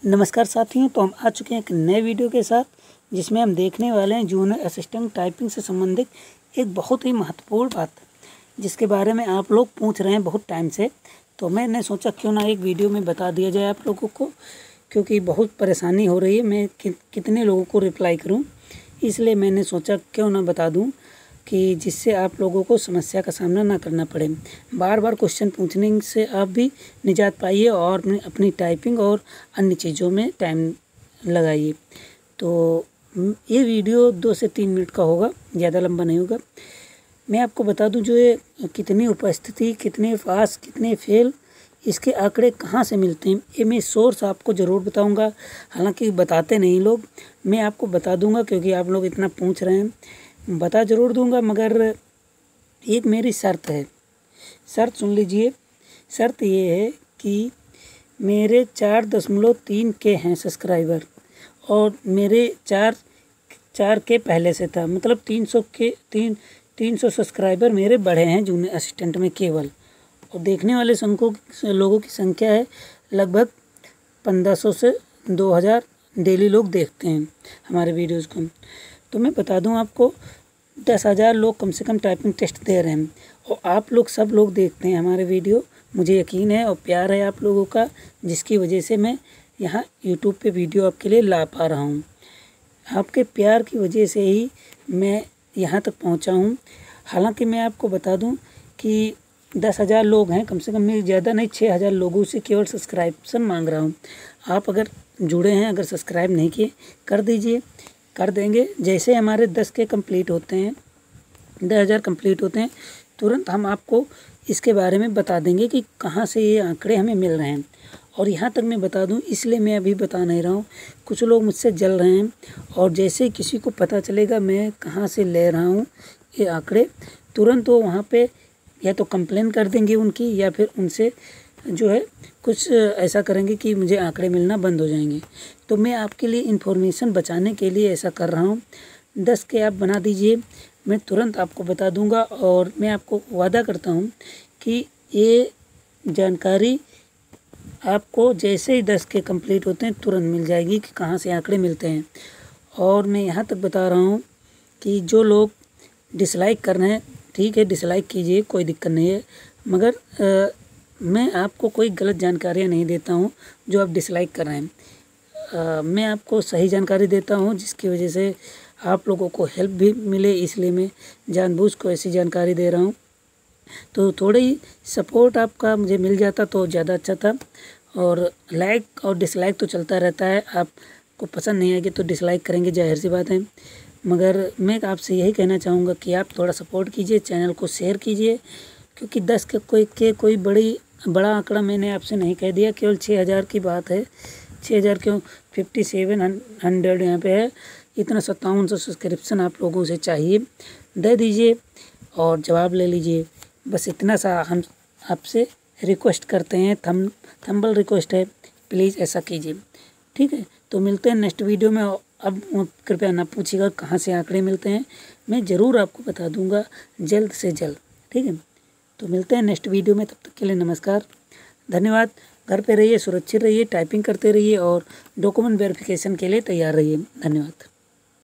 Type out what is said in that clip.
नमस्कार साथियों, तो हम आ चुके हैं एक नए वीडियो के साथ, जिसमें हम देखने वाले हैं जूनियर असिस्टेंट टाइपिंग से संबंधित एक बहुत ही महत्वपूर्ण बात, जिसके बारे में आप लोग पूछ रहे हैं बहुत टाइम से। तो मैंने सोचा क्यों ना एक वीडियो में बता दिया जाए आप लोगों को, क्योंकि बहुत परेशानी हो रही है। मैं कितने लोगों को रिप्लाई करूँ, इसलिए मैंने सोचा क्यों ना बता दूँ कि जिससे आप लोगों को समस्या का सामना ना करना पड़े। बार बार क्वेश्चन पूछने से आप भी निजात पाइए और अपनी टाइपिंग और अन्य चीज़ों में टाइम लगाइए। तो ये वीडियो 2 से 3 मिनट का होगा, ज़्यादा लंबा नहीं होगा। मैं आपको बता दूं, जो ये कितनी उपस्थिति, कितने पास, कितने फेल, इसके आंकड़े कहाँ से मिलते हैं, ये मैं सोर्स आपको ज़रूर बताऊंगा। हालांकि बताते नहीं लोग, मैं आपको बता दूंगा क्योंकि आप लोग इतना पूछ रहे हैं। बता ज़रूर दूंगा, मगर एक मेरी शर्त है। शर्त सुन लीजिए। शर्त ये है कि मेरे 4.3 के हैं सब्सक्राइबर, और मेरे 4 के पहले से था, मतलब 300 सब्सक्राइबर मेरे बढ़े हैं जूनियर असिस्टेंट में केवल। और देखने वाले लोगों की संख्या है लगभग 1500 से 2000 डेली लोग देखते हैं हमारे वीडियोज़ को। तो मैं बता दूं आपको, 10,000 लोग कम से कम टाइपिंग टेस्ट दे रहे हैं, और आप लोग सब लोग देखते हैं हमारे वीडियो। मुझे यकीन है और प्यार है आप लोगों का, जिसकी वजह से मैं यहाँ यूट्यूब पे वीडियो आपके लिए ला पा रहा हूँ। आपके प्यार की वजह से ही मैं यहाँ तक पहुँचा हूँ। हालांकि मैं आपको बता दूँ कि 10,000 लोग हैं, कम से कम मैं ज़्यादा नहीं 6,000 लोगों से केवल सब्सक्रिप्शन मांग रहा हूँ। आप अगर जुड़े हैं, अगर सब्सक्राइब नहीं किए, कर दीजिए, कर देंगे। जैसे हमारे 10 के कंप्लीट होते हैं, 10,000 कंप्लीट होते हैं, तुरंत हम आपको इसके बारे में बता देंगे कि कहाँ से ये आंकड़े हमें मिल रहे हैं। और यहाँ तक मैं बता दूँ, इसलिए मैं अभी बता नहीं रहा हूँ। कुछ लोग मुझसे जल रहे हैं, और जैसे किसी को पता चलेगा मैं कहाँ से ले रहा हूँ ये आंकड़े, तुरंत वो वहाँ पे या तो कंप्लेन कर देंगे उनकी, या फिर उनसे जो है कुछ ऐसा करेंगे कि मुझे आंकड़े मिलना बंद हो जाएंगे। तो मैं आपके लिए इन्फॉर्मेशन बचाने के लिए ऐसा कर रहा हूँ। 10 के आप बना दीजिए, मैं तुरंत आपको बता दूंगा। और मैं आपको वादा करता हूँ कि ये जानकारी आपको जैसे ही 10 के कंप्लीट होते हैं तुरंत मिल जाएगी कि कहाँ से आंकड़े मिलते हैं। और मैं यहाँ तक बता रहा हूँ कि जो लोग डिसलाइक कर रहे हैं, ठीक है, डिसलाइक कीजिए, कोई दिक्कत नहीं है, मगर मैं आपको कोई गलत जानकारियाँ नहीं देता हूँ जो आप डिसलाइक कर रहे हैं। मैं आपको सही जानकारी देता हूँ, जिसकी वजह से आप लोगों को हेल्प भी मिले, इसलिए मैं जानबूझ को ऐसी जानकारी दे रहा हूँ। तो थोड़ी सपोर्ट आपका मुझे मिल जाता तो ज़्यादा अच्छा था। और लाइक और डिसलाइक तो चलता रहता है, आपको पसंद नहीं आएगी तो डिसलाइक करेंगे, जाहिर सी बात है। मगर मैं आपसे यही कहना चाहूँगा कि आप थोड़ा सपोर्ट कीजिए, चैनल को शेयर कीजिए, क्योंकि 10 के कोई बड़ा आंकड़ा मैंने आपसे नहीं कह दिया। केवल 6,000 की बात है। 6,000 क्यों, 5700 यहाँ पे है। इतना 5700 सब्सक्रिप्शन आप लोगों से चाहिए, दे दीजिए और जवाब ले लीजिए। बस इतना सा हम आपसे रिक्वेस्ट करते हैं, थंबल रिक्वेस्ट है, प्लीज़ ऐसा कीजिए, ठीक है। तो मिलते हैं नेक्स्ट वीडियो में। अब कृपया ना पूछिएगा कहाँ से आंकड़े मिलते हैं, मैं ज़रूर आपको बता दूंगा जल्द से जल्द, ठीक है। तो मिलते हैं नेक्स्ट वीडियो में, तब तक के लिए नमस्कार, धन्यवाद। घर पे रहिए, सुरक्षित रहिए, टाइपिंग करते रहिए और डॉक्यूमेंट वेरिफिकेशन के लिए तैयार रहिए। धन्यवाद।